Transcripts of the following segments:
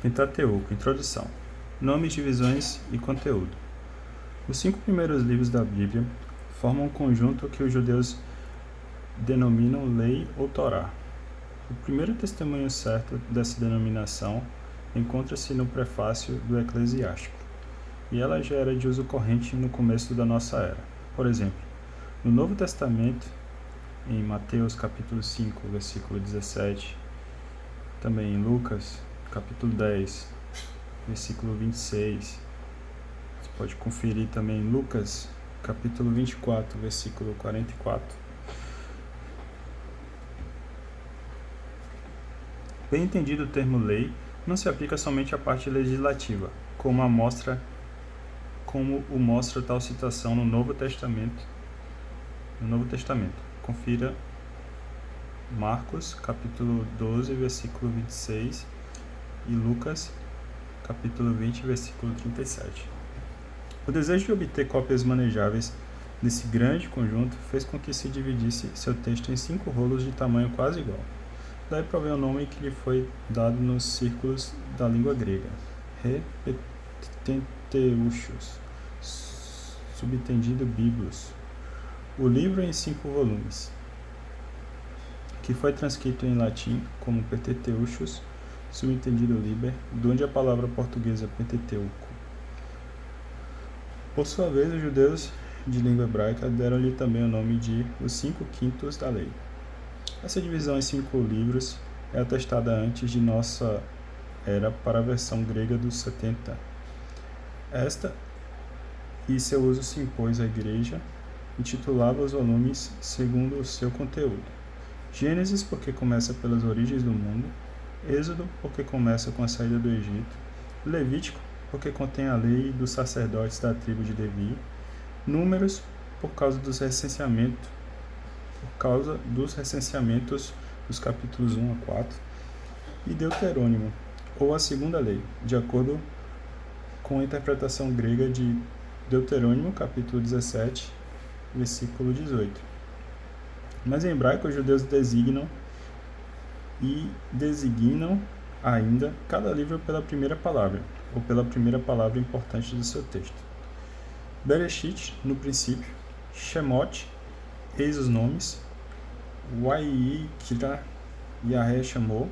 Pentateuco, Introdução. Nomes, divisões e conteúdo. Os 5 primeiros livros da Bíblia formam um conjunto que os judeus denominam Lei ou Torá. O primeiro testemunho certo dessa denominação encontra-se no prefácio do Eclesiástico, e ela já era de uso corrente no começo da nossa era. Por exemplo, no Novo Testamento, em Mateus capítulo 5, versículo 17, também em Lucas capítulo 10, versículo 26. Você pode conferir também em Lucas capítulo 24, versículo 44. Bem entendido o termo lei, não se aplica somente à parte legislativa, como o mostra tal citação no Novo Testamento. Confira Marcos capítulo 12, versículo 26 e Lucas capítulo 20, versículo 37. O desejo de obter cópias manejáveis desse grande conjunto fez com que se dividisse seu texto em 5 rolos de tamanho quase igual. Daí provém o nome que lhe foi dado nos círculos da língua grega, Repenteuchos, subentendido Biblos, o livro em 5 volumes, que foi transcrito em latim como Pentateuchos, subentendido Liber, de onde a palavra portuguesa Pentateuco. Por sua vez, os judeus de língua hebraica deram-lhe também o nome de os 5 quintos da lei. Essa divisão em 5 livros é atestada antes de nossa era para a versão grega dos 70. Esta e seu uso se impôs à Igreja, intitulava os volumes segundo o seu conteúdo. Gênesis, porque começa pelas origens do mundo. Êxodo, porque começa com a saída do Egito. Levítico, porque contém a lei dos sacerdotes da tribo de Levi. Números, por causa dos recenseamentos dos capítulos 1 a 4. E Deuterônimo, ou a segunda lei, de acordo com a interpretação grega de Deuterônimo, capítulo 17, versículo 18. Mas em hebraico, os judeus designam ainda cada livro pela primeira palavra, ou pela primeira palavra importante do seu texto. Bereshit, no princípio. Shemot, eis os nomes. Wayikra, Yahé chamou.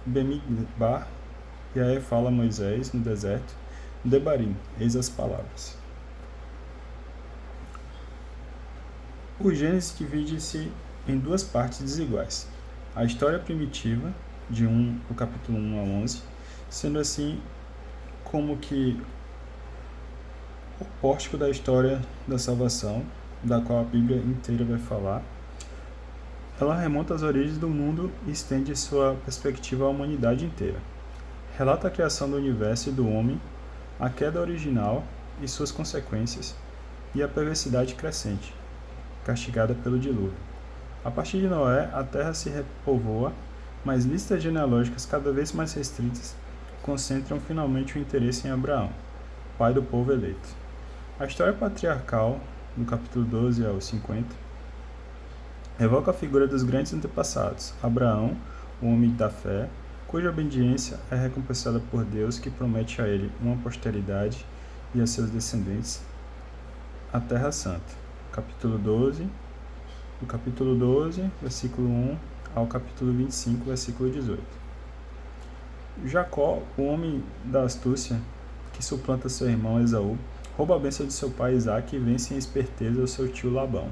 Bemidbar, Yahé fala a Moisés no deserto. Debarim, eis as palavras. O Gênesis divide-se em 2 partes desiguais. A história primitiva, do capítulo 1 a 11, sendo assim como que o pórtico da história da salvação, da qual a Bíblia inteira vai falar. Ela remonta às origens do mundo e estende sua perspectiva à humanidade inteira. Relata a criação do universo e do homem, a queda original e suas consequências, e a perversidade crescente, castigada pelo dilúvio. A partir de Noé, a terra se repovoa, mas listas genealógicas cada vez mais restritas concentram finalmente o interesse em Abraão, pai do povo eleito. A história patriarcal, do capítulo 12 ao 50, evoca a figura dos grandes antepassados, Abraão, o homem da fé, cuja obediência é recompensada por Deus, que promete a ele uma posteridade e a seus descendentes a Terra Santa. Do capítulo 12, versículo 1 ao capítulo 25, versículo 18. Jacó, o homem da astúcia, que suplanta seu irmão Esaú, rouba a bênção de seu pai Isaque e vence em esperteza o seu tio Labão.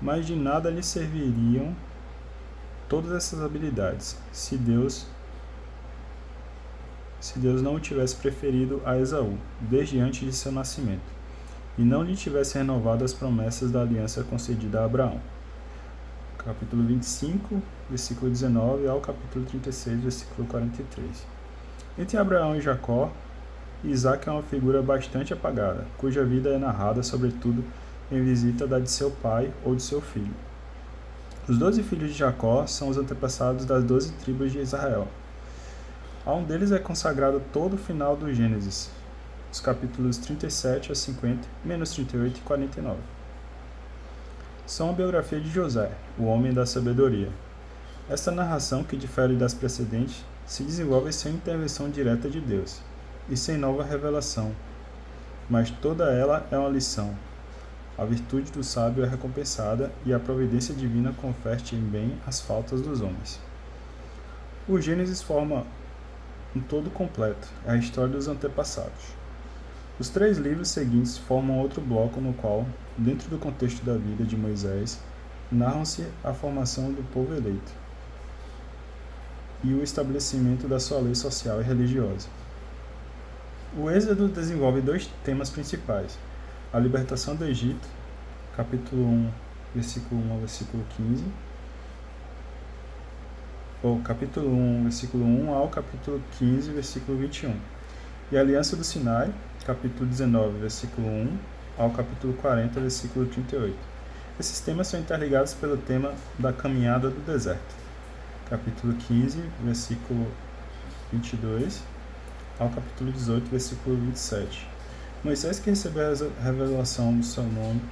Mas de nada lhe serviriam todas essas habilidades, se Deus não o tivesse preferido a Esaú, desde antes de seu nascimento, e não lhe tivesse renovado as promessas da aliança concedida a Abraão. Capítulo 25, versículo 19 ao capítulo 36, versículo 43. Entre Abraão e Jacó, Isaque é uma figura bastante apagada, cuja vida é narrada, sobretudo, em visita da de seu pai ou de seu filho. Os 12 filhos de Jacó são os antepassados das 12 tribos de Israel. A um deles é consagrado todo o final do Gênesis, os capítulos 37 a 50, menos 38 e 49. São a biografia de José, o homem da sabedoria, Esta narração, que difere das precedentes, se desenvolve sem intervenção direta de Deus e sem nova revelação, mas toda ela é uma lição. A virtude do sábio é recompensada e a providência divina converte em bem as faltas dos homens. O Gênesis forma um todo completo, é a história dos antepassados. Os 3 livros seguintes formam outro bloco no qual, dentro do contexto da vida de Moisés, narram-se a formação do povo eleito e o estabelecimento da sua lei social e religiosa. O Êxodo desenvolve 2 temas principais: a libertação do Egito, capítulo 1, versículo 1 ao versículo 15, ou capítulo 1, versículo 1 ao capítulo 15, versículo 21, e a aliança do Sinai, capítulo 19, versículo 1 ao capítulo 40, versículo 38. Esses temas são interligados pelo tema da caminhada do deserto, capítulo 15, versículo 22 ao capítulo 18, versículo 27. Moisés, que recebeu a revelação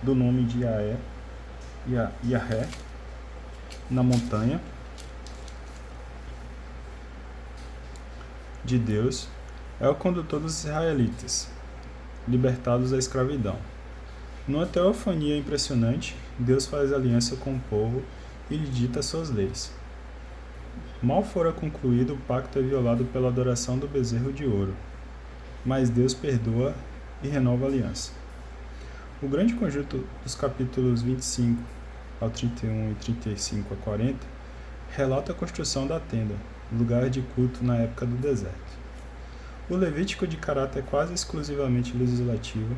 do nome de Yahvé na montanha de Deus, é o condutor dos israelitas, libertados da escravidão. Numa teofania impressionante, Deus faz aliança com o povo e lhe dita suas leis. Mal fora concluído, o pacto é violado pela adoração do bezerro de ouro, mas Deus perdoa e renova a aliança. O grande conjunto dos capítulos 25 ao 31 e 35 a 40 relata a construção da tenda, lugar de culto na época do deserto. O Levítico, de caráter quase exclusivamente legislativo,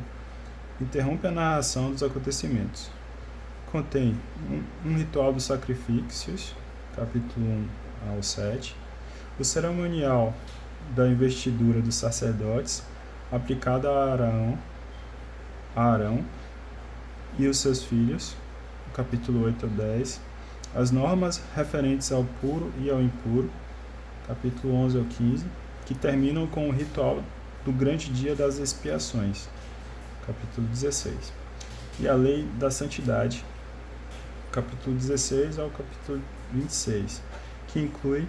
interrompe a narração dos acontecimentos. Contém um ritual dos sacrifícios, capítulo 1 ao 7, o cerimonial da investidura dos sacerdotes, aplicado a Arão e os seus filhos, capítulo 8 ao 10, as normas referentes ao puro e ao impuro, capítulo 11 ao 15, que terminam com o ritual do grande dia das expiações, capítulo 16, e a lei da santidade, capítulo 16 ao capítulo 26, que inclui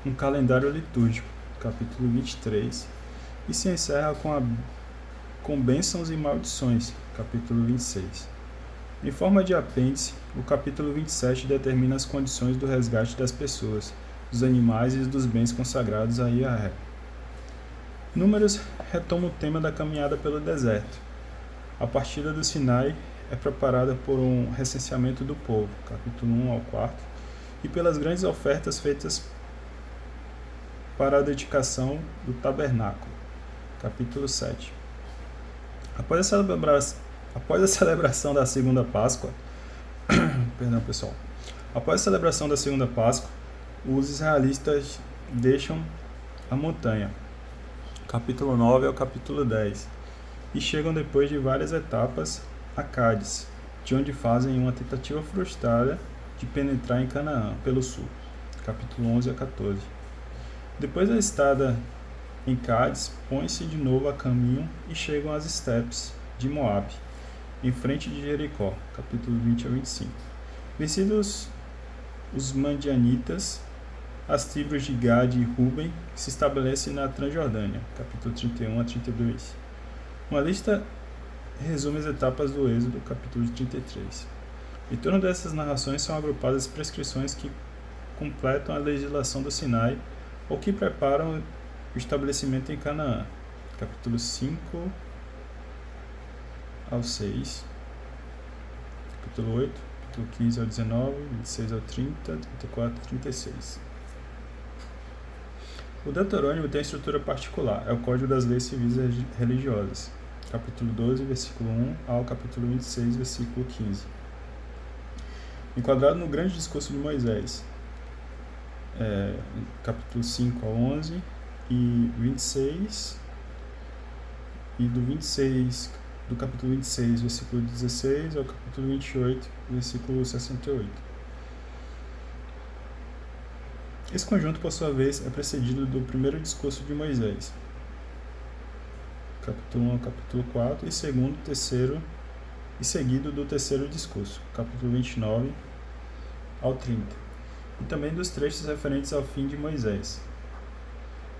um calendário litúrgico, capítulo 23, e se encerra com bênçãos e maldições, capítulo 26. Em forma de apêndice, o capítulo 27 determina as condições do resgate das pessoas, dos animais e dos bens consagrados a Yahvé. Números retoma o tema da caminhada pelo deserto. A partida do Sinai é preparada por um recenseamento do povo, capítulo 1 ao 4, e pelas grandes ofertas feitas para a dedicação do tabernáculo, capítulo 7. Após a celebração da segunda Páscoa, após a celebração da segunda Páscoa, os israelitas deixam a montanha, capítulo 9 ao capítulo 10, e chegam depois de várias etapas a Cádiz, de onde fazem uma tentativa frustrada de penetrar em Canaã pelo sul, capítulo 11 a 14. Depois da estada em Cádiz, põem-se de novo a caminho e chegam às estepes de Moabe, em frente de Jericó, capítulo 20 a 25. Vencidos os Madianitas, as tribos de Gade e Ruben se estabelecem na Transjordânia, capítulo 31 a 32. Uma lista resume as etapas do Êxodo, capítulo 33. Em torno dessas narrações são agrupadas prescrições que completam a legislação do Sinai ou que preparam o estabelecimento em Canaã, capítulo 5 ao 6, capítulo 8, capítulo 15 ao 19, 26 ao 30, 34 e 36. O Deuterônimo tem estrutura particular, é o Código das Leis Civis e Religiosas, capítulo 12, versículo 1 ao capítulo 26, versículo 15. Enquadrado no grande discurso de Moisés, capítulo 5 ao 11 e 26, e do capítulo 26, versículo 16 ao capítulo 28, versículo 68. Esse conjunto, por sua vez, é precedido do primeiro discurso de Moisés, capítulo 1 ao capítulo 4, e seguido do terceiro discurso, capítulo 29 ao 30. e também dos trechos referentes ao fim de Moisés,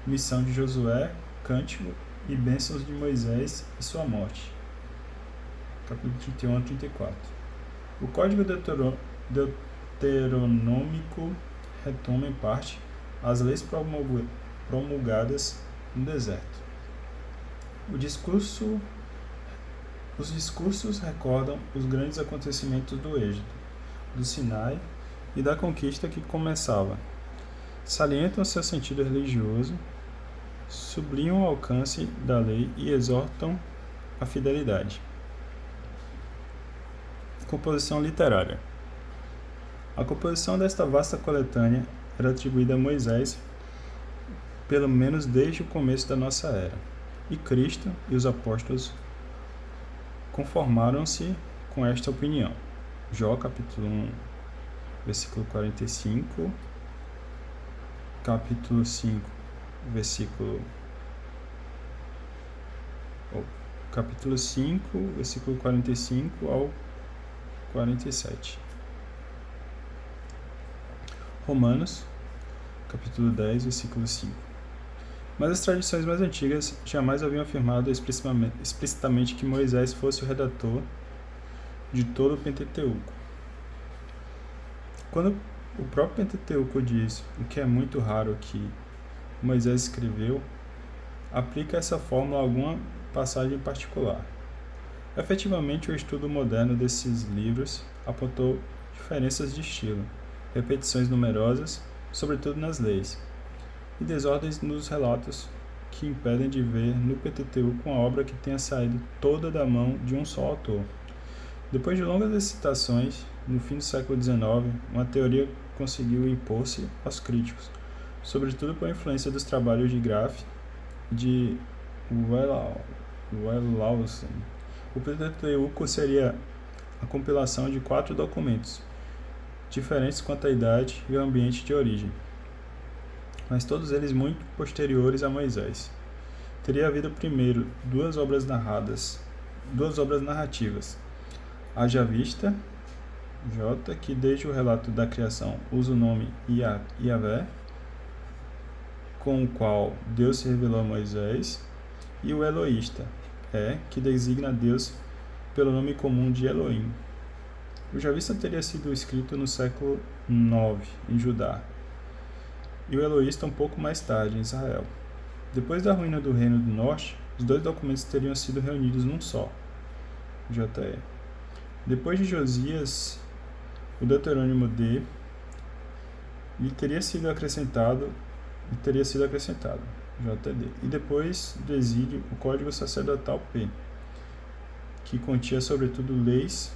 missão de Josué, cântico e bênçãos de Moisés e sua morte. Capítulo 31 a 34. O Código Deuteronômico retoma em parte as leis promulgadas no deserto. Os discursos recordam os grandes acontecimentos do Êxodo, do Sinai e da conquista que começava. Salientam seu sentido religioso, sublinham o alcance da lei e exortam a fidelidade. Composição literária. A composição desta vasta coletânea era atribuída a Moisés, pelo menos desde o começo da nossa era, e Cristo e os apóstolos conformaram-se com esta opinião. Jó, capítulo 1, versículo 45, capítulo 5, capítulo 5, versículo 45 ao 47. Romanos, capítulo 10, versículo 5. Mas as tradições mais antigas jamais haviam afirmado explicitamente que Moisés fosse o redator de todo o Pentateuco. Quando o próprio Pentateuco diz, o que é muito raro que Moisés escreveu, aplica essa fórmula a alguma passagem particular. Efetivamente, o estudo moderno desses livros apontou diferenças de estilo, repetições numerosas, sobretudo nas leis, e desordens nos relatos que impedem de ver no Pentateuco uma obra que tenha saído toda da mão de um só autor. Depois de longas excitações, no fim do século XIX, uma teoria conseguiu impor-se aos críticos, sobretudo por influência dos trabalhos de Graff e de Wellhausen. O Pentateuco seria a compilação de 4 documentos, diferentes quanto à idade e ao ambiente de origem, mas todos eles muito posteriores a Moisés. Teria havido primeiro duas obras narrativas, Haja Vista, J, que desde o relato da criação usa o nome Yahvé, com o qual Deus se revelou a Moisés, e o Eloísta, que designa Deus pelo nome comum de Elohim. O Javista teria sido escrito no século IX, em Judá, e o Eloísta um pouco mais tarde, em Israel. Depois da ruína do Reino do Norte, os dois documentos teriam sido reunidos num só, JE. Depois de Josias, o Deuteronômio D lhe teria sido acrescentado, JD. E depois do exílio, o Código Sacerdotal P, que continha sobretudo leis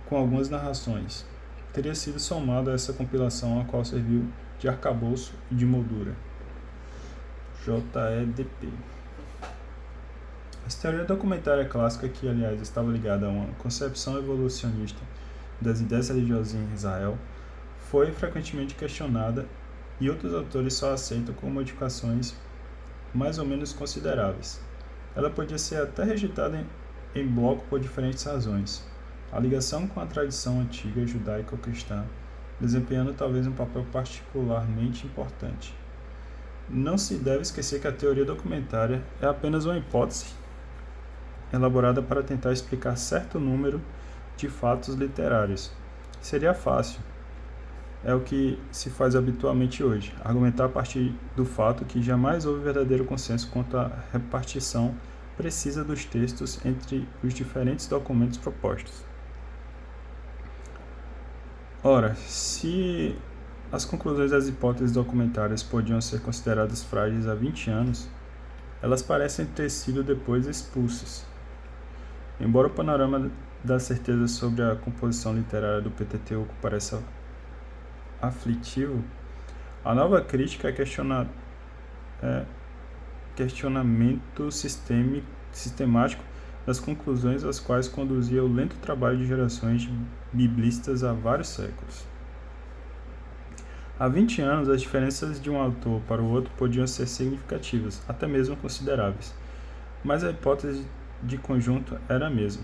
com algumas narrações, teria sido somado a essa compilação, a qual serviu de arcabouço e de moldura. JEDP. A teoria documentária clássica, que aliás estava ligada a uma concepção evolucionista das ideias religiosas em Israel, foi frequentemente questionada e outros autores só aceitam com modificações mais ou menos consideráveis. Ela podia ser até rejeitada em bloco por diferentes razões. A ligação com a tradição antiga judaico-cristã, desempenhando talvez um papel particularmente importante. Não se deve esquecer que a teoria documentária é apenas uma hipótese elaborada para tentar explicar certo número de fatos literários. Seria fácil, é o que se faz habitualmente hoje, argumentar a partir do fato que jamais houve verdadeiro consenso quanto à repartição precisa dos textos entre os diferentes documentos propostos. Ora, se as conclusões das hipóteses documentárias podiam ser consideradas frágeis há 20 anos, elas parecem ter sido depois expulsas. Embora o panorama da certeza sobre a composição literária do Pentateuco pareça aflitivo, a nova crítica é questionamento sistemático das conclusões às quais conduzia o lento trabalho de gerações de biblistas há vários séculos. Há 20 anos, as diferenças de um autor para o outro podiam ser significativas, até mesmo consideráveis, mas a hipótese de conjunto era a mesma.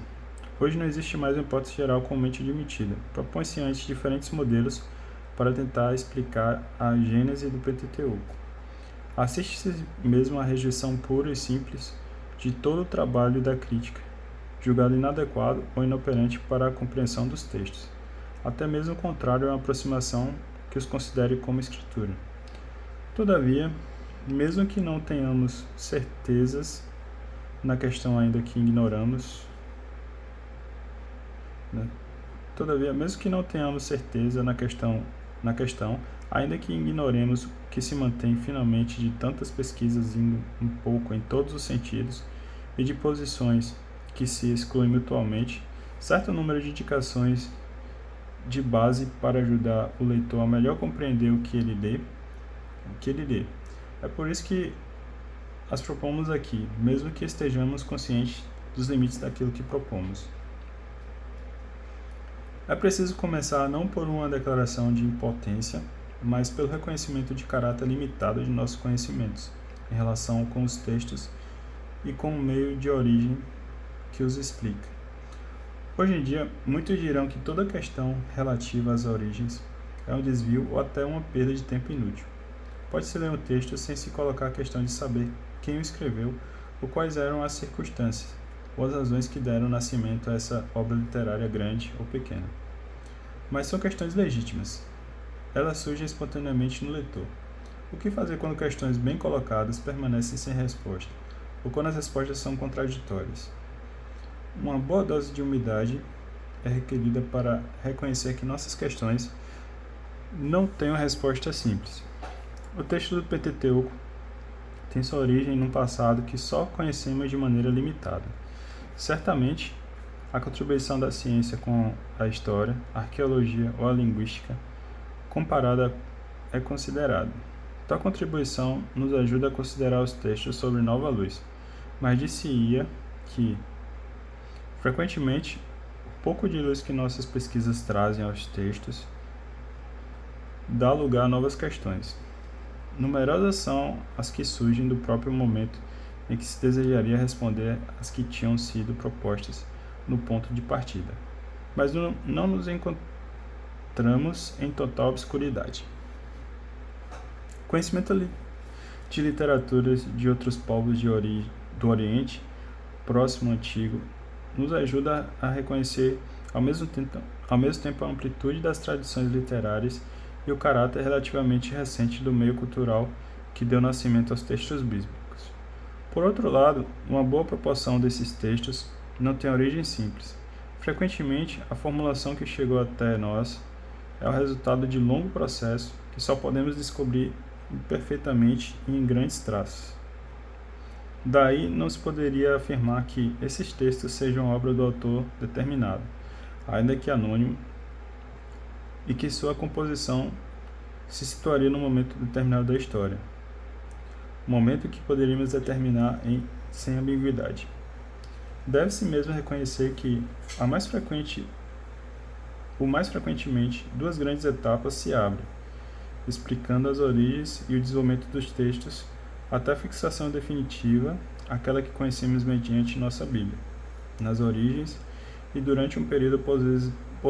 Hoje não existe mais uma hipótese geral comumente admitida. Propõe-se antes diferentes modelos para tentar explicar a gênese do Pentateuco. Assiste-se mesmo à rejeição pura e simples de todo o trabalho da crítica, julgado inadequado ou inoperante para a compreensão dos textos, até mesmo contrário a uma aproximação que os considere como escritura. Todavia, mesmo que não tenhamos certezas na questão ainda que ignoramos, Todavia, mesmo que não tenhamos certeza na questão, ainda que ignoremos o que se mantém finalmente de tantas pesquisas indo um pouco em todos os sentidos e de posições que se excluem mutuamente, certo número de indicações de base para ajudar o leitor a melhor compreender o que ele lê. É por isso que as propomos aqui, mesmo que estejamos conscientes dos limites daquilo que propomos. É preciso começar não por uma declaração de impotência, mas pelo reconhecimento de caráter limitado de nossos conhecimentos em relação com os textos e com o meio de origem que os explica. Hoje em dia, muitos dirão que toda questão relativa às origens é um desvio ou até uma perda de tempo inútil. Pode-se ler um texto sem se colocar a questão de saber quem o escreveu ou quais eram as circunstâncias ou as razões que deram nascimento a essa obra literária grande ou pequena. Mas são questões legítimas. Elas surgem espontaneamente no leitor. O que fazer quando questões bem colocadas permanecem sem resposta, ou quando as respostas são contraditórias? Uma boa dose de humildade é requerida para reconhecer que nossas questões não têm uma resposta simples. O texto do Pentateuco tem sua origem num passado que só conhecemos de maneira limitada. Certamente, a contribuição da ciência com a história, a arqueologia ou a linguística comparada é considerada. Tal contribuição nos ajuda a considerar os textos sob nova luz, mas dir-se-ia que, frequentemente, o pouco de luz que nossas pesquisas trazem aos textos dá lugar a novas questões. Numerosas são as que surgem do próprio momento em que se desejaria responder às que tinham sido propostas no ponto de partida, mas não nos encontramos em total obscuridade. Conhecimento de literaturas de outros povos do Oriente Próximo Antigo nos ajuda a reconhecer ao mesmo tempo a amplitude das tradições literárias e o caráter relativamente recente do meio cultural que deu nascimento aos textos bíblicos. Por outro lado, uma boa proporção desses textos não tem origem simples. Frequentemente, a formulação que chegou até nós é o resultado de longo processo que só podemos descobrir imperfeitamente e em grandes traços. Daí, não se poderia afirmar que esses textos sejam obra do autor determinado, ainda que anônimo, e que sua composição se situaria num momento determinado da história. Momento que poderíamos determinar sem ambiguidade. Deve-se mesmo reconhecer que, mais frequentemente, duas grandes etapas se abrem, explicando as origens e o desenvolvimento dos textos até a fixação definitiva, aquela que conhecemos mediante nossa Bíblia, nas origens e durante um período por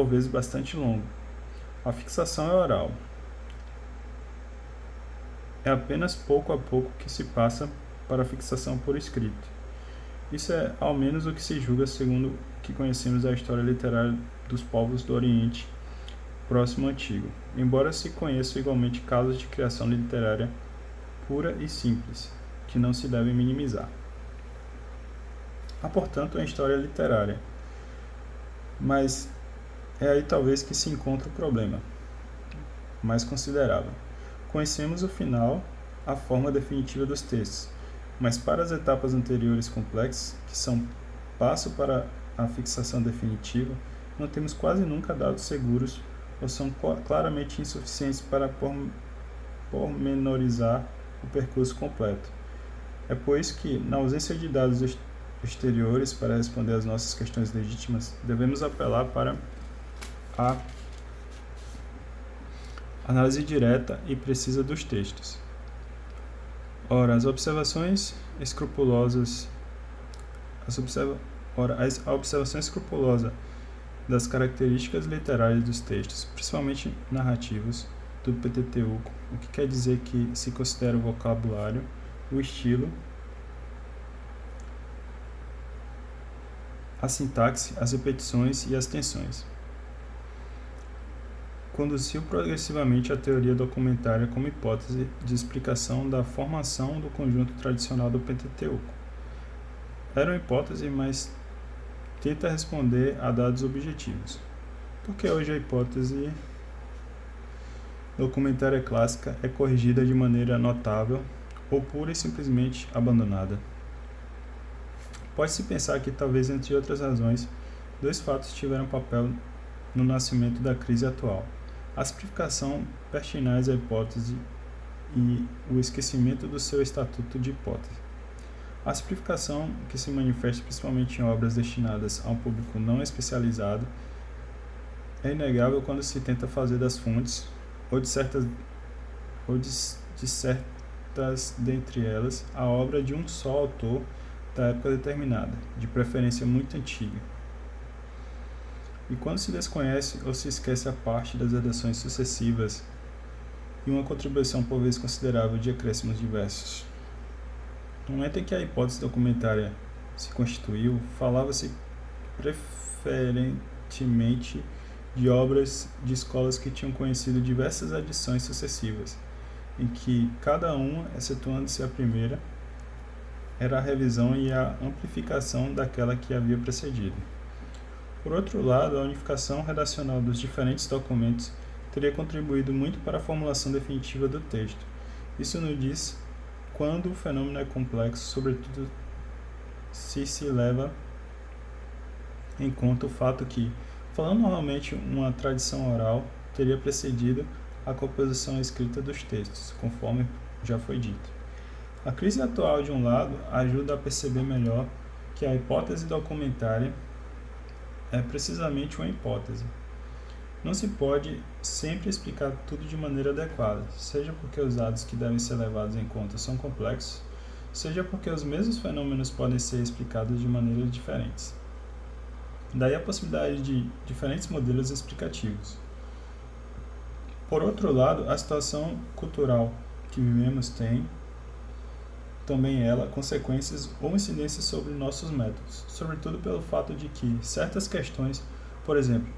vezes bastante longo. A fixação é oral. É apenas pouco a pouco que se passa para a fixação por escrito. Isso é ao menos o que se julga segundo o que conhecemos da história literária dos povos do Oriente Próximo Antigo, embora se conheçam igualmente casos de criação literária pura e simples, que não se devem minimizar. Há, portanto, uma história literária, mas é aí talvez que se encontra o problema mais considerável. Conhecemos o final, a forma definitiva dos textos, mas para as etapas anteriores complexas, que são passo para a fixação definitiva, não temos quase nunca dados seguros ou são claramente insuficientes para pormenorizar o percurso completo. É por isso que, na ausência de dados exteriores para responder às nossas questões legítimas, devemos apelar para a análise direta e precisa dos textos. Ora, a observação escrupulosa das características literárias dos textos, principalmente narrativos, do Pentateuco, o que quer dizer que se considera o vocabulário, o estilo, a sintaxe, as repetições e as tensões. Conduziu progressivamente a teoria documentária como hipótese de explicação da formação do conjunto tradicional do Pentateuco. Era uma hipótese, mas tenta responder a dados objetivos. Porque hoje a hipótese documentária clássica é corrigida de maneira notável ou pura e simplesmente abandonada. Pode-se pensar que talvez, entre outras razões, dois fatos tiveram papel no nascimento da crise atual: a simplificação pertinaz da hipótese e o esquecimento do seu estatuto de hipótese. A simplificação, que se manifesta principalmente em obras destinadas a um público não especializado, é inegável quando se tenta fazer das fontes, ou de certas dentre elas, a obra de um só autor da época determinada, de preferência muito antiga. E quando se desconhece ou se esquece a parte das redações sucessivas e uma contribuição por vezes considerável de acréscimos diversos. No momento em que a hipótese documentária se constituiu, falava-se preferentemente de obras de escolas que tinham conhecido diversas adições sucessivas, em que cada uma, excetuando-se a primeira, era a revisão e a amplificação daquela que havia precedido. Por outro lado, a unificação redacional dos diferentes documentos teria contribuído muito para a formulação definitiva do texto. Isso nos diz quando o fenômeno é complexo, sobretudo se leva em conta o fato que, falando normalmente, uma tradição oral teria precedido a composição escrita dos textos, conforme já foi dito. A crise atual, de um lado, ajuda a perceber melhor que a hipótese documentária é precisamente uma hipótese. Não se pode sempre explicar tudo de maneira adequada, seja porque os dados que devem ser levados em conta são complexos, seja porque os mesmos fenômenos podem ser explicados de maneiras diferentes. Daí a possibilidade de diferentes modelos explicativos. Por outro lado, a situação cultural que vivemos tem, também ela, consequências ou incidências sobre nossos métodos, sobretudo pelo fato de que certas questões, por exemplo,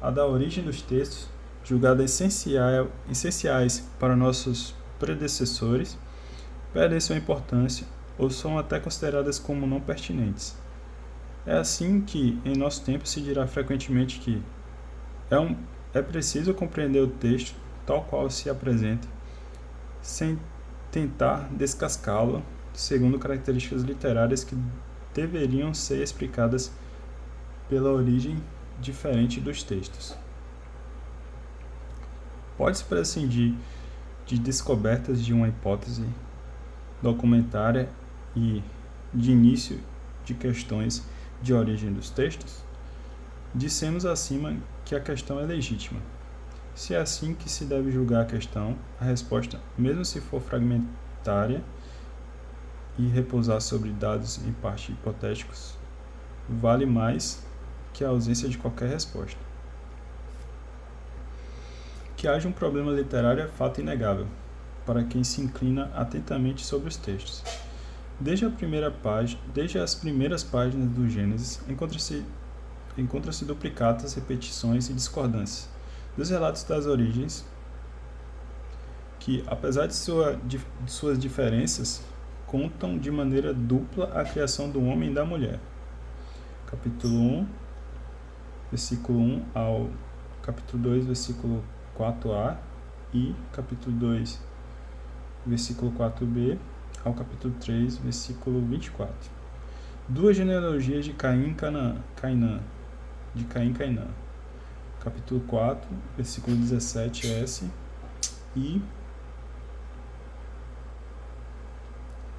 a da origem dos textos, julgadas essenciais para nossos predecessores, perdem sua importância ou são até consideradas como não pertinentes. É assim que, em nosso tempo, se dirá frequentemente que é preciso compreender o texto tal qual se apresenta, sem tentar descascá-lo segundo características literárias que deveriam ser explicadas pela origem diferente dos textos. Pode-se prescindir de descobertas de uma hipótese documentária e de início de questões de origem dos textos? Dissemos acima que a questão é legítima. Se é assim que se deve julgar a questão, a resposta, mesmo se for fragmentária e repousar sobre dados em parte hipotéticos, vale mais que a ausência de qualquer resposta. Que haja um problema literário é fato inegável, para quem se inclina atentamente sobre os textos. Desde as primeiras páginas do Gênesis, encontra-se duplicatas, repetições e discordâncias dos relatos das origens, que, apesar de suas diferenças, contam de maneira dupla a criação do homem e da mulher. Capítulo 1, versículo 1 ao capítulo 2, versículo 4a, e capítulo 2, versículo 4b, ao capítulo 3, versículo 24. Duas genealogias de Cainã, capítulo 4, versículo 17s, e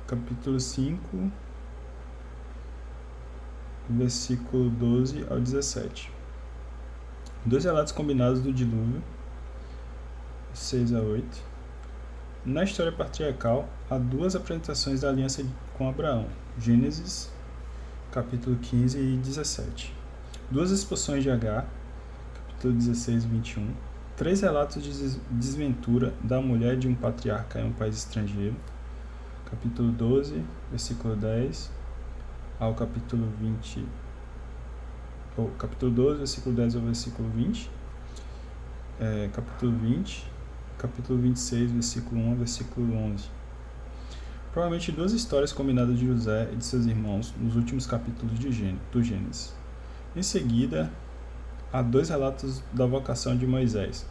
capítulo 5, versículo 12 ao 17. Dois relatos combinados do dilúvio, 6 a 8. Na história patriarcal, há duas apresentações da aliança com Abraão, Gênesis, capítulo 15 e 17. 2 expulsões de Agar, capítulo 16 e 21, 3 relatos de desventura da mulher de um patriarca em um país estrangeiro, capítulo 12, versículo 10 ao capítulo 20, ou capítulo 12, versículo 10 ao versículo 20, capítulo 20, capítulo 26, versículo 1 ao versículo 11. Provavelmente 2 histórias combinadas de José e de seus irmãos nos últimos capítulos do Gênesis. Em seguida, há 2 relatos da vocação de Moisés.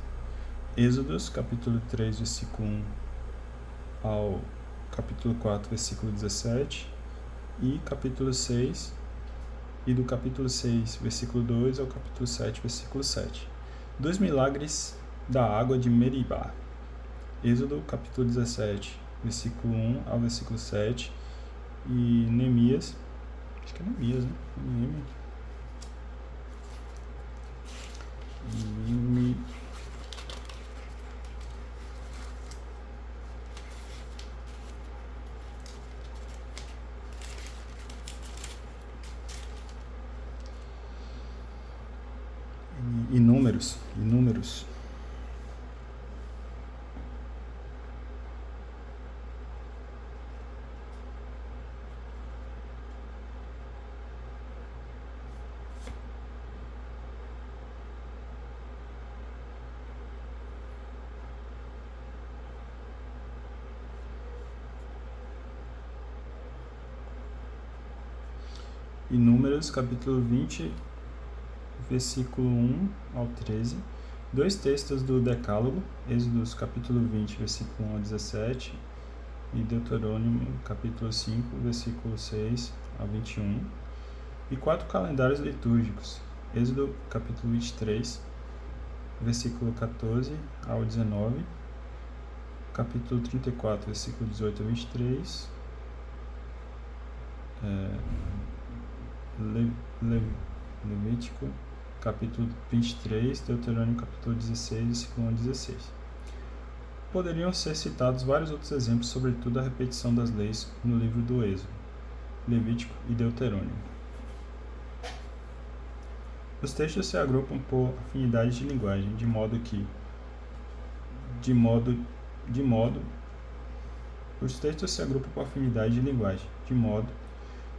Êxodos, capítulo 3, versículo 1 ao capítulo 4, versículo 17, e capítulo 6, e do capítulo 6, versículo 2 ao capítulo 7, versículo 7. 2 milagres da água de Meribá. Êxodo, capítulo 17, versículo 1 ao versículo 7, e Neemias, acho que é Neemias, né? Inúmeros. E Números, capítulo 20, versículo 1 ao 13. 2 textos do Decálogo, Êxodos, capítulo 20, versículo 1 a 17, e Deuteronômio, capítulo 5, versículo 6 a 21. E 4 calendários litúrgicos, Êxodo, capítulo 23, versículo 14 ao 19, capítulo 34, versículo 18 a 23, Levítico, capítulo 23, Deuteronômio, capítulo 16, versículo 1 a 16. Poderiam ser citados vários outros exemplos, sobretudo a repetição das leis no livro do Êxodo, Levítico e Deuteronômio. Os textos se agrupam por afinidade de linguagem, os textos se agrupam por afinidade de linguagem,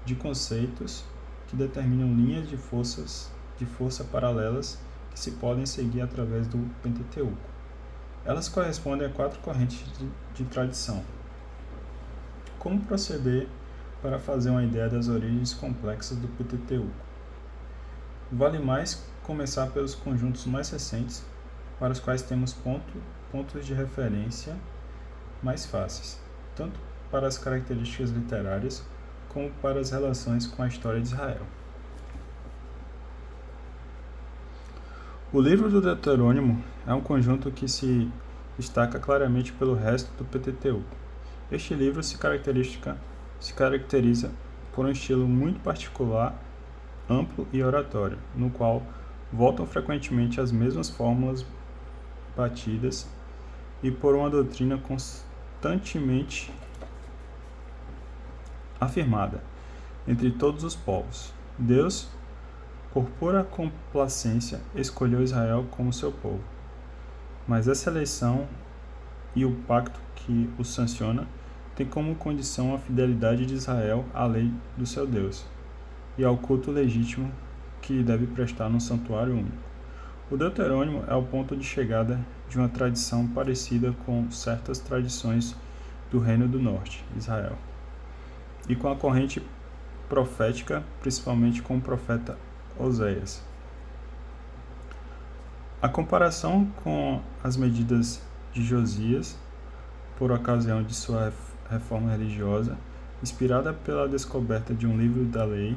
de conceitos que determinam linhas de força paralelas que se podem seguir através do Pentateuco. Elas correspondem a 4 correntes de tradição. Como proceder para fazer uma ideia das origens complexas do Pentateuco? Vale mais começar pelos conjuntos mais recentes, para os quais temos pontos de referência mais fáceis, tanto para as características literárias como para as relações com a história de Israel. O livro do Deuteronômio é um conjunto que se destaca claramente pelo resto do Pentateuco. Este livro se caracteriza por um estilo muito particular, amplo e oratório, no qual voltam frequentemente as mesmas fórmulas batidas e por uma doutrina constantemente afirmada entre todos os povos. Deus, por pura complacência, escolheu Israel como seu povo. Mas essa eleição e o pacto que o sanciona tem como condição a fidelidade de Israel à lei do seu Deus e ao culto legítimo que lhe deve prestar no santuário único. O Deuteronômio é o ponto de chegada de uma tradição parecida com certas tradições do Reino do Norte, Israel, e com a corrente profética, principalmente com o profeta Oséias. A comparação com as medidas de Josias, por ocasião de sua reforma religiosa, inspirada pela descoberta de um livro da lei,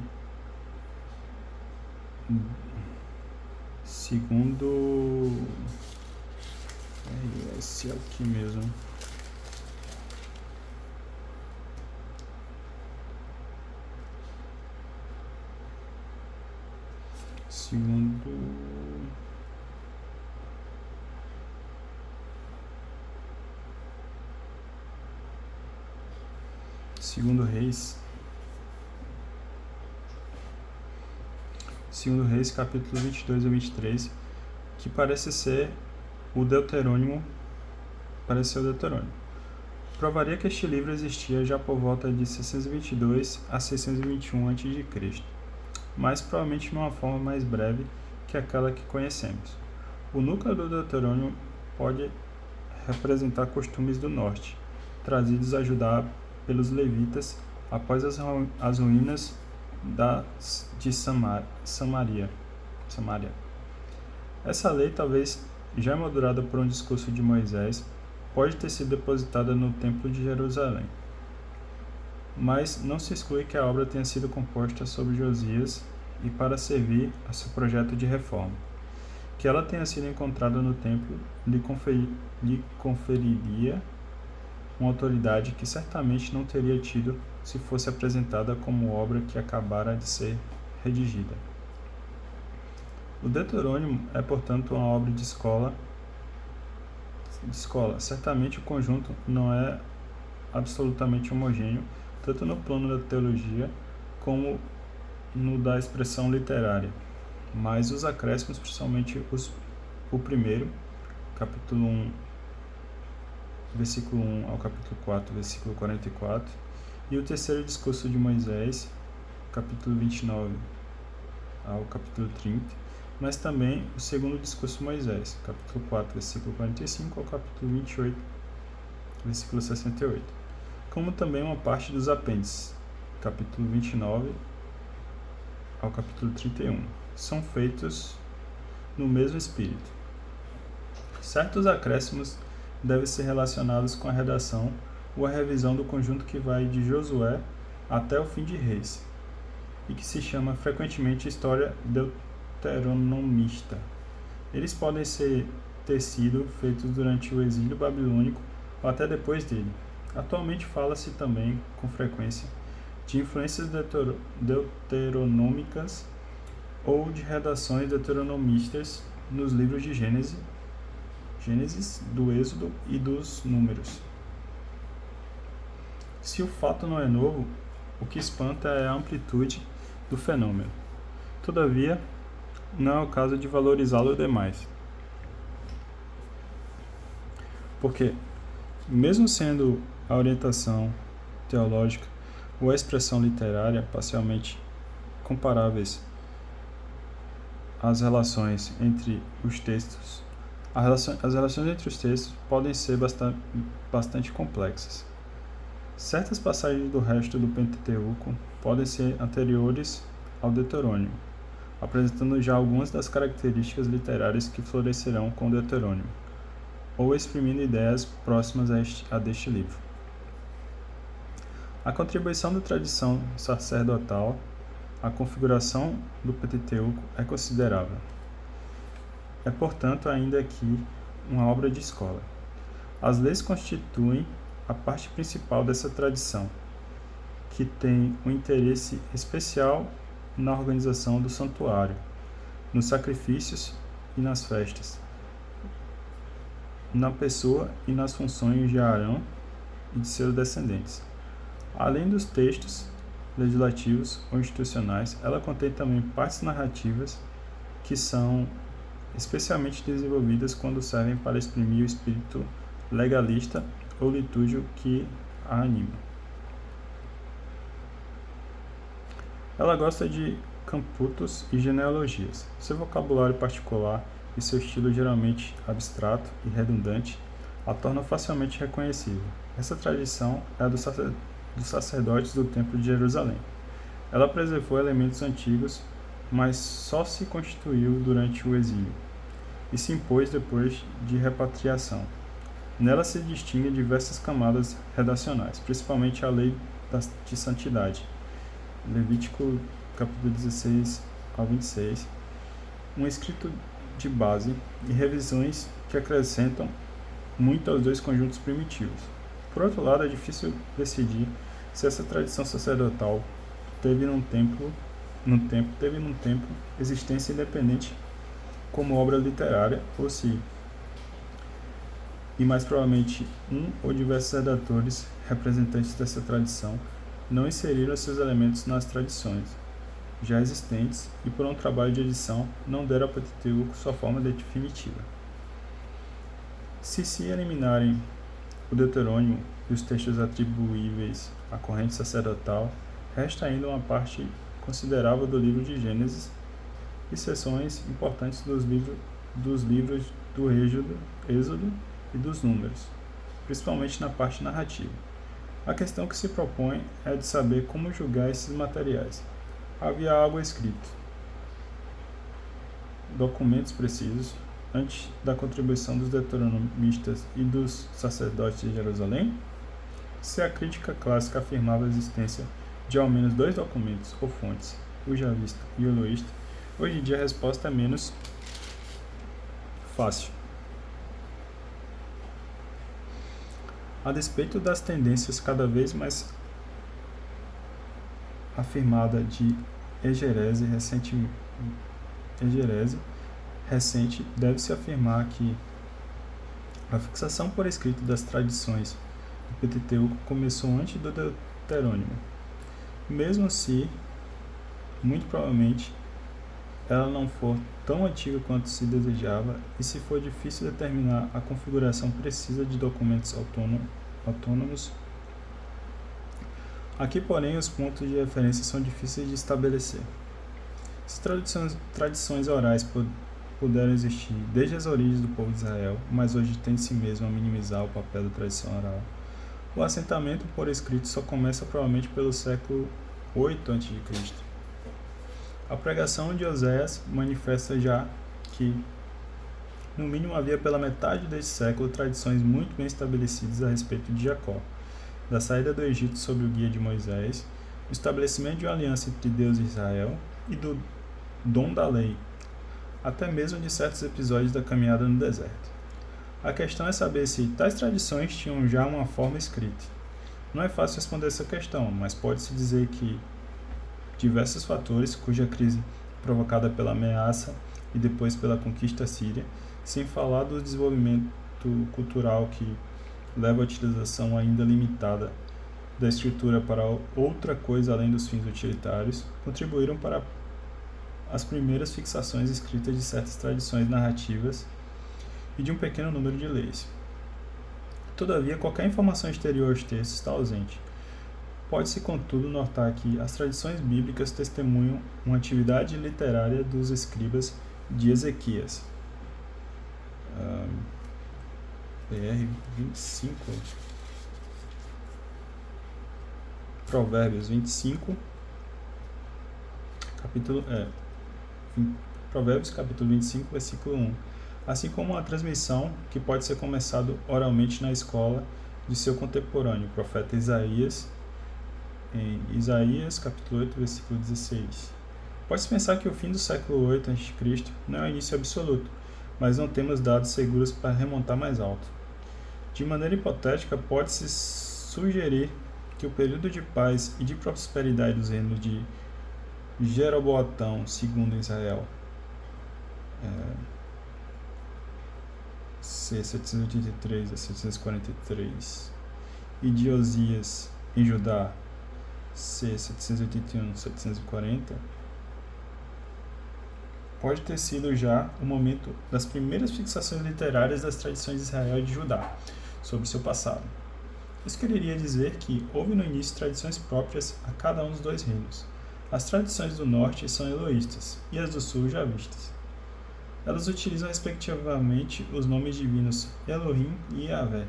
segundo esse aqui mesmo. Segundo 2 Reis, capítulo 22 a 23, que parece ser o Deuterônimo. Provaria que este livro existia já por volta de 622 a 621 a.C., mas provavelmente de uma forma mais breve que aquela que conhecemos. O núcleo do Deuterônimo pode representar costumes do norte, trazidos a Judá pelos levitas após as ruínas de Samaria. Essa lei, talvez já moldurada por um discurso de Moisés, pode ter sido depositada no Templo de Jerusalém. Mas não se exclui que a obra tenha sido composta sob Josias e para servir a seu projeto de reforma. Que ela tenha sido encontrada no templo lhe conferiria uma autoridade que certamente não teria tido se fosse apresentada como obra que acabara de ser redigida. O Deuterônimo é, portanto, uma obra de escola. Certamente o conjunto não é absolutamente homogêneo, tanto no plano da teologia como no da expressão literária, mas os acréscimos, principalmente o primeiro, capítulo 1, versículo 1 ao capítulo 4, versículo 44, e o terceiro discurso de Moisés, capítulo 29 ao capítulo 30, mas também o segundo discurso de Moisés, capítulo 4, versículo 45 ao capítulo 28, versículo 68, como também uma parte dos apêndices, capítulo 29 ao capítulo 31, são feitos no mesmo espírito. Certos acréscimos devem ser relacionados com a redação ou a revisão do conjunto que vai de Josué até o fim de Reis, e que se chama frequentemente História Deuteronomista. Eles podem ter sido feitos durante o exílio babilônico ou até depois dele. Atualmente fala-se também, com frequência, de influências deuteronômicas ou de redações deuteronomistas nos livros de Gênesis, do Êxodo e dos Números. Se o fato não é novo, o que espanta é a amplitude do fenômeno. Todavia, não é o caso de valorizá-lo demais. Porque, mesmo sendo a orientação teológica ou a expressão literária parcialmente comparáveis às relações entre os textos, as relações entre os textos podem ser bastante complexas. Certas passagens do resto do Pentateuco podem ser anteriores ao Deuterônimo, apresentando já algumas das características literárias que florescerão com o Deuterônimo, ou exprimindo ideias próximas a deste livro. A contribuição da tradição sacerdotal à configuração do Pentateuco é considerável. É, portanto, ainda aqui uma obra de escola. As leis constituem a parte principal dessa tradição, que tem um interesse especial na organização do santuário, nos sacrifícios e nas festas, na pessoa e nas funções de Arão e de seus descendentes. Além dos textos legislativos ou institucionais, ela contém também partes narrativas que são especialmente desenvolvidas quando servem para exprimir o espírito legalista ou litúrgico que a anima. Ela gosta de camputos e genealogias. Seu vocabulário particular e seu estilo geralmente abstrato e redundante a tornam facilmente reconhecível. Essa tradição é a dos sacerdotes do Templo de Jerusalém. Ela preservou elementos antigos, mas só se constituiu durante o exílio e se impôs depois de repatriação. Nela se distinguem diversas camadas redacionais, principalmente a lei de santidade, Levítico capítulo 16 ao 26, um escrito de base e revisões que acrescentam muito aos dois conjuntos primitivos. Por outro lado, é difícil decidir se essa tradição sacerdotal teve num tempo existência independente como obra literária ou se, e mais provavelmente um ou diversos redatores representantes dessa tradição não inseriram seus elementos nas tradições. já existentes e por um trabalho de edição não deram ao Pentateuco sua forma definitiva. Se eliminarem o Deuterônimo e os textos atribuíveis à corrente sacerdotal, resta ainda uma parte considerável do livro de Gênesis e seções importantes dos livros do Êxodo e dos Números, principalmente na parte narrativa. A questão que se propõe é de saber como julgar esses materiais. Havia algo escrito, documentos precisos, antes da contribuição dos deuteronomistas e dos sacerdotes de Jerusalém? Se a crítica clássica afirmava a existência de ao menos 2 documentos ou fontes, o javista e o eloísta, hoje em dia a resposta é menos fácil. A despeito das tendências cada vez mais afirmada de exegese recente, deve-se afirmar que a fixação por escrito das tradições do Pentateuco começou antes do Deuterônimo, mesmo se, muito provavelmente, ela não for tão antiga quanto se desejava e se for difícil determinar a configuração precisa de documentos autônomos. Aqui, porém, os pontos de referência são difíceis de estabelecer. Se tradições orais puderam existir desde as origens do povo de Israel, mas hoje tem de si mesmo a minimizar o papel da tradição oral, o assentamento por escrito só começa provavelmente pelo século 8 a.C. A pregação de Oséias manifesta já que, no mínimo, havia pela metade deste século tradições muito bem estabelecidas a respeito de Jacó, da saída do Egito sob o guia de Moisés, o estabelecimento de uma aliança entre Deus e Israel e do dom da lei, até mesmo de certos episódios da caminhada no deserto. A questão é saber se tais tradições tinham já uma forma escrita. Não é fácil responder essa questão, mas pode-se dizer que diversos fatores, cuja crise provocada pela ameaça e depois pela conquista síria, sem falar do desenvolvimento cultural que leva à utilização ainda limitada da escritura para outra coisa além dos fins utilitários, contribuíram para as primeiras fixações escritas de certas tradições narrativas e de um pequeno número de leis. Todavia, qualquer informação exterior aos textos está ausente. Pode-se, contudo, notar que as tradições bíblicas testemunham uma atividade literária dos escribas de Ezequias. PR 25. Provérbios 25. Provérbios capítulo 25, versículo 1. Assim como uma transmissão que pode ser começada oralmente na escola de seu contemporâneo, o profeta Isaías, em Isaías capítulo 8, versículo 16. Pode-se pensar que o fim do século 8 a.C. não é o início absoluto, mas não temos dados seguros para remontar mais alto. De maneira hipotética, pode-se sugerir que o período de paz e de prosperidade dos reinos de Jeroboatão II em Israel, C. 783 a 743, e de Osias em Judá, C. 781 a 740, pode ter sido já o momento das primeiras fixações literárias das tradições de Israel e de Judá sobre seu passado. Isso quereria dizer que houve no início tradições próprias a cada um dos dois reinos. As tradições do norte são eloístas e as do sul javistas. Elas utilizam respectivamente os nomes divinos Elohim e Yahvé.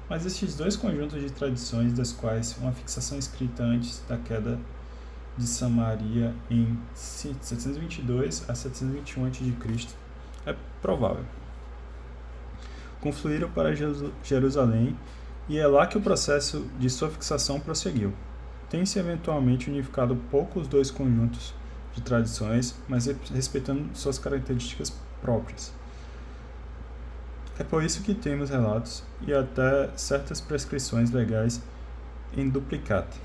Mas estes dois conjuntos de tradições, das quais uma fixação escrita antes da queda de Samaria em 722 a 721 a.C., é provável, confluíram para Jerusalém e é lá que o processo de sua fixação prosseguiu. Tem-se eventualmente unificado pouco os dois conjuntos de tradições, mas respeitando suas características próprias. É por isso que temos relatos e até certas prescrições legais em duplicata.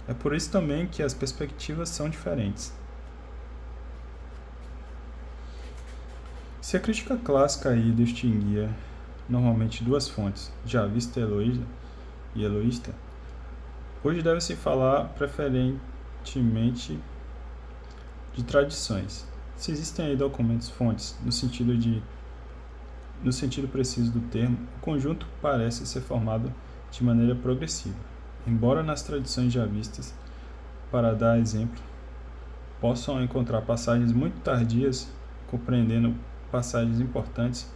É por isso também que as perspectivas são diferentes. Se a crítica clássica aí distinguia normalmente duas fontes, javista e eloísta, hoje deve-se falar preferentemente de tradições. Se existem aí documentos fontes no sentido preciso do termo, o conjunto parece ser formado de maneira progressiva. Embora nas tradições já vistas, para dar exemplo, possam encontrar passagens muito tardias, compreendendo passagens importantes,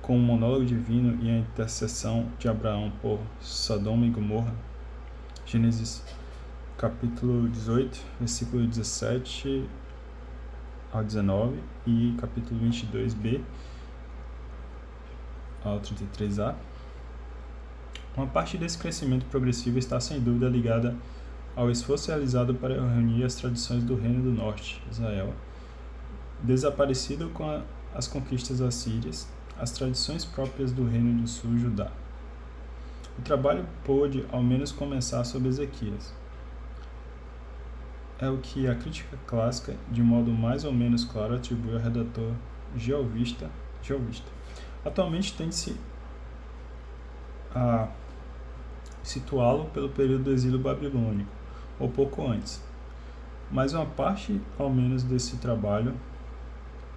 como o monólogo divino e a intercessão de Abraão por Sodoma e Gomorra, Gênesis capítulo 18, versículo 17 ao 19 e capítulo 22b ao 33a. Uma parte desse crescimento progressivo está sem dúvida ligada ao esforço realizado para reunir as tradições do Reino do Norte, Israel, desaparecido com as conquistas assírias, as tradições próprias do Reino do Sul, Judá. O trabalho pôde ao menos começar sob Ezequias. É o que a crítica clássica, de modo mais ou menos claro, atribui ao redator Geovista. Atualmente tende-se a situá-lo pelo período do exílio babilônico, ou pouco antes. Mas uma parte, ao menos, desse trabalho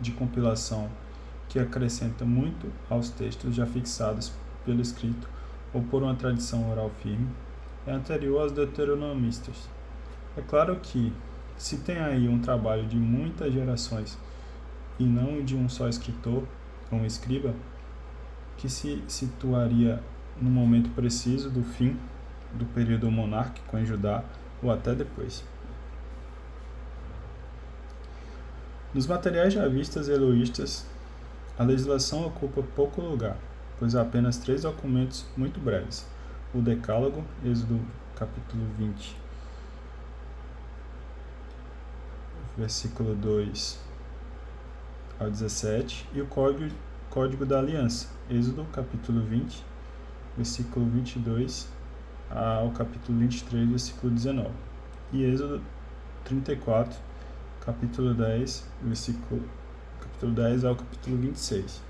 de compilação que acrescenta muito aos textos já fixados pelo escrito ou por uma tradição oral firme, é anterior aos deuteronomistas. É claro que, se tem aí um trabalho de muitas gerações e não de um só escritor, ou escriba, que se situaria no momento preciso do fim do período monárquico em Judá ou até depois. Nos materiais já vistos e eloístas, a legislação ocupa pouco lugar, pois há apenas 3 documentos muito breves: o Decálogo, Êxodo capítulo 20, versículo 2 ao 17, e o Código da Aliança, Êxodo capítulo 20, versículo 22 ao capítulo 23, versículo 19, e Êxodo 34, capítulo 10 ao capítulo 26.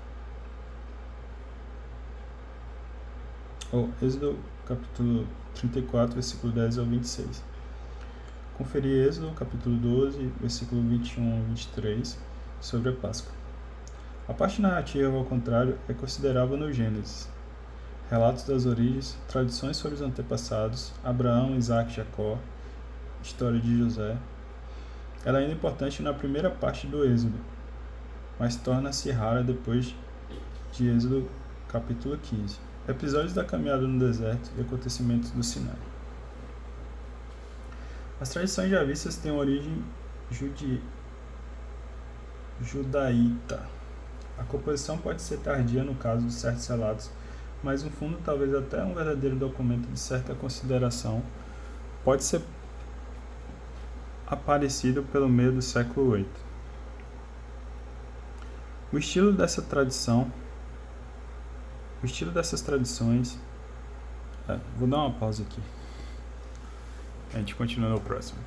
Êxodo capítulo 34, versículo 10 ao 26. Conferir Êxodo capítulo 12, versículo 21 ao 23, sobre a Páscoa. A parte narrativa, ao contrário, é considerável no Gênesis. Relatos das origens, tradições sobre os antepassados, Abraão, Isaac e Jacó, história de José. Ela é ainda importante na primeira parte do Êxodo, mas torna-se rara depois de Êxodo capítulo 15. Episódios da caminhada no deserto e acontecimentos do Sinai. As tradições já vistas têm origem judaíta. A composição pode ser tardia no caso de certos relatos, mas no fundo talvez até um verdadeiro documento de certa consideração pode ser aparecido pelo meio do século VIII. O estilo dessas tradições... Vou dar uma pausa aqui. A gente continua no próximo.